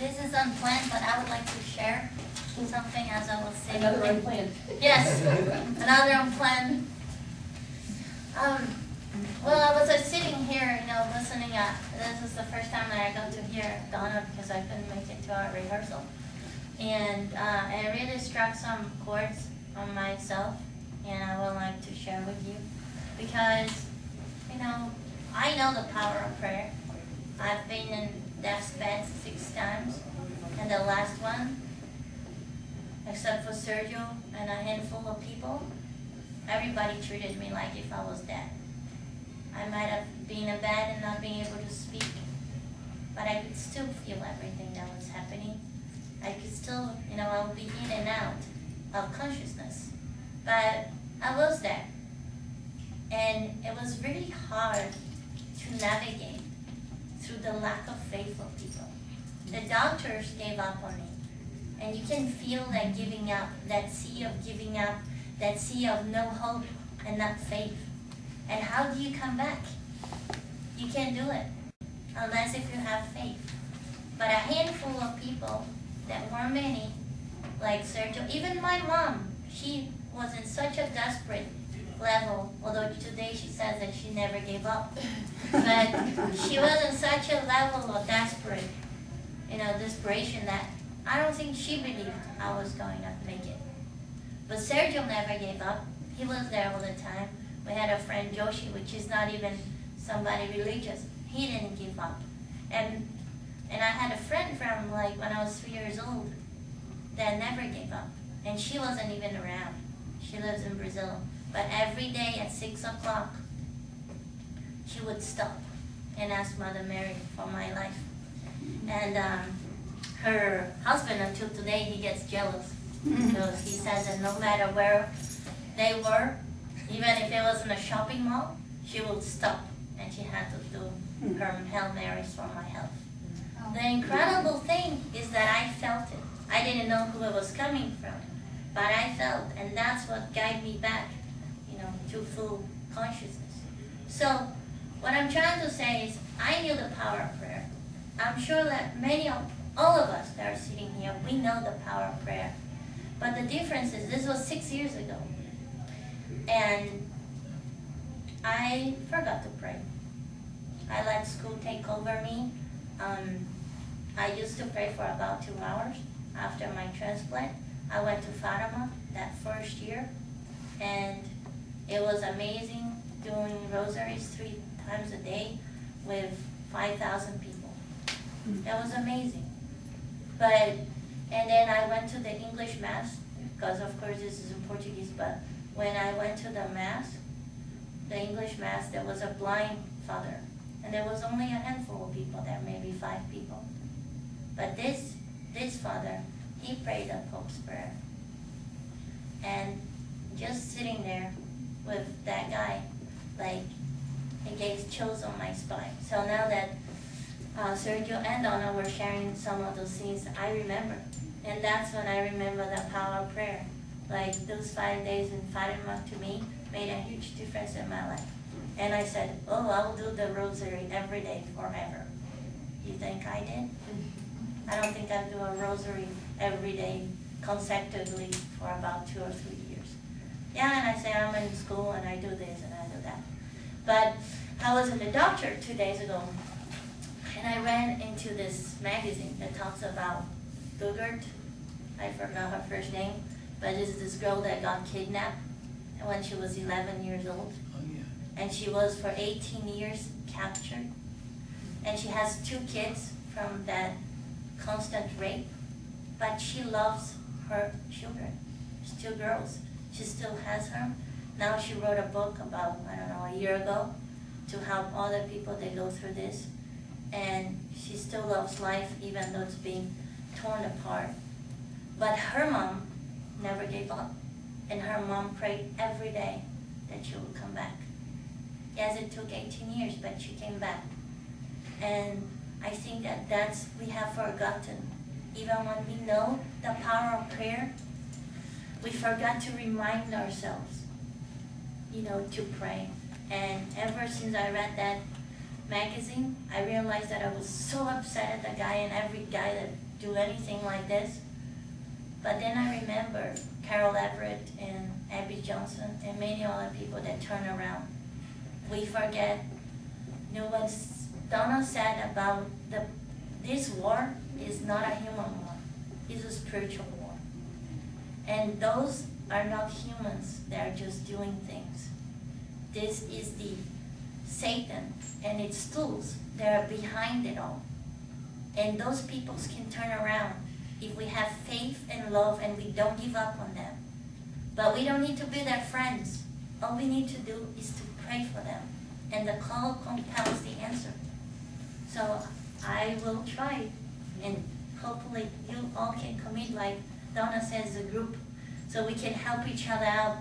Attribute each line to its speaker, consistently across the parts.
Speaker 1: This is unplanned, but I would like to share something as I was sitting.
Speaker 2: Another unplanned.
Speaker 1: Yes, another unplanned. Well, I was sitting here, listening. This is the first time that I got to hear Donna because I couldn't make it to our rehearsal. And it really struck some chords on myself, and I would like to share with you. Because, I know the power of prayer. I've been in deathbed 6 times, and the last one, except for Sergio and a handful of people, everybody treated me like if I was dead. I might have been in bed and not being able to speak, but I could still feel everything that was happening. I could still, I would be in and out of consciousness, but I was there. And it was really hard to navigate through the lack of faith of people. The doctors gave up on me. And you can feel that giving up, that sea of giving up, that sea of no hope and not faith. And how do you come back? You can't do it unless if you have faith. But a handful of people, that weren't many, like Sergio, even my mom, she was in such a desperate level, although today she says that she never gave up. But she was in such a level of desperation that I don't think she believed I was going to make it. But Sergio never gave up. He was there all the time. We had a friend, Joshi, which is not even somebody religious. He didn't give up. And I had a friend from when I was 3 years old that never gave up. And she wasn't even around. She lives in Brazil. But every day at 6 o'clock, she would stop and ask Mother Mary for my life. And her husband, until today, he gets jealous. Because he says that no matter where they were, even if it was in a shopping mall, she would stop and she had to do her Hail Marys for my health. The incredible thing is that I felt it. I didn't know who it was coming from, but I felt, and that's what guided me back, to full consciousness. So what I'm trying to say is I knew the power of prayer. I'm sure that all of us that are sitting here, we know the power of prayer. But the difference is this was 6 years ago. And I forgot to pray. I let school take over me. I used to pray for about 2 hours after my transplant. I went to Fatima that first year, and it was amazing doing rosaries 3 times a day with 5,000 people. It was amazing. And then I went to the English Mass, because of course this is in Portuguese, but when I went to the Mass, the English Mass, there was a blind father. And there was only a handful of people there, maybe 5 people. But this father, he prayed the Pope's prayer. And just sitting there with that guy, it gave chills on my spine. So now that Sergio and Donna were sharing some of those things, I remember. And that's when I remember the power of prayer. Those 5 days in Fatima to me made a huge difference in my life. And I said, I will do the rosary every day forever. You think I did? I don't think I'd do a rosary every day consecutively for about 2 or 3 years. Yeah, and I say I'm in school and I do this and I do that. But I was in the doctor 2 days ago, and I ran into this magazine that talks about Gugert. I forgot her first name, but this is this girl that got kidnapped when she was 11 years old.
Speaker 3: Oh, yeah.
Speaker 1: And she was for 18 years captured. And she has 2 kids from that constant rape, but she loves her children. She's 2 girls. She still has her. Now she wrote a book about, a year ago, to help other people that go through this. And she still loves life, even though it's being torn apart. But her mom never gave up. And her mom prayed every day that she would come back. Yes, it took 18 years, but she came back. And I think that we have forgotten. Even when we know the power of prayer, we forgot to remind ourselves, to pray. And ever since I read that magazine, I realized that I was so upset at the guy and every guy that do anything like this. But then I remember Carol Everett and Abby Johnson and many other people that turn around. We forget, you know what Donna said about this war is not a human war, it's a spiritual war. And those are not humans, they are just doing things. This is the Satan and its tools that are behind it all. And those peoples can turn around if we have faith and love and we don't give up on them. But we don't need to be their friends. All we need to do is to pray for them. And the call compels the answer. So I will try, and hopefully you all can commit, like Donna says, a group, so we can help each other out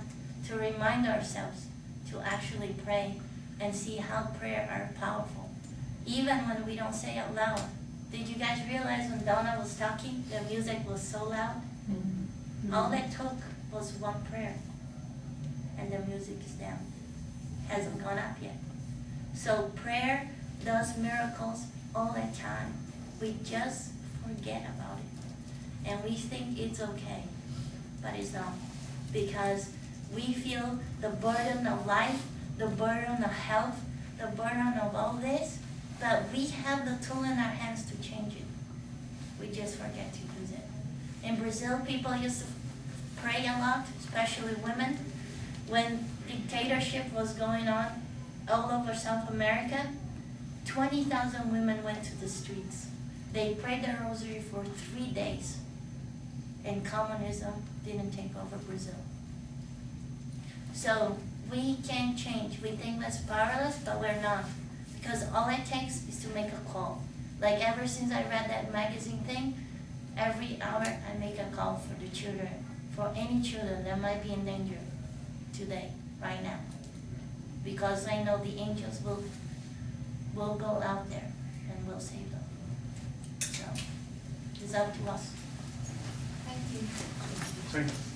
Speaker 1: to remind ourselves to actually pray and see how prayer are powerful. Even when we don't say it loud. Did you guys realize when Donna was talking, the music was so loud? Mm-hmm. All it took was one prayer, and the music is down. Hasn't gone up yet. So prayer does miracles all the time. We just forget about it. And we think it's okay, but it's not. Because we feel the burden of life, the burden of health, the burden of all this, but we have the tool in our hands to change it. We just forget to use it. In Brazil, people used to pray a lot, especially women. When dictatorship was going on all over South America, 20,000 women went to the streets. They prayed the rosary for 3 days. And communism didn't take over Brazil. So we can change. We think that's powerless, but we're not. Because all it takes is to make a call. Like ever since I read that magazine thing, every hour I make a call for the children, for any children that might be in danger today, right now. Because I know the angels will go out there and will save them. So it's up to us.
Speaker 2: Thank you.
Speaker 3: Thank you.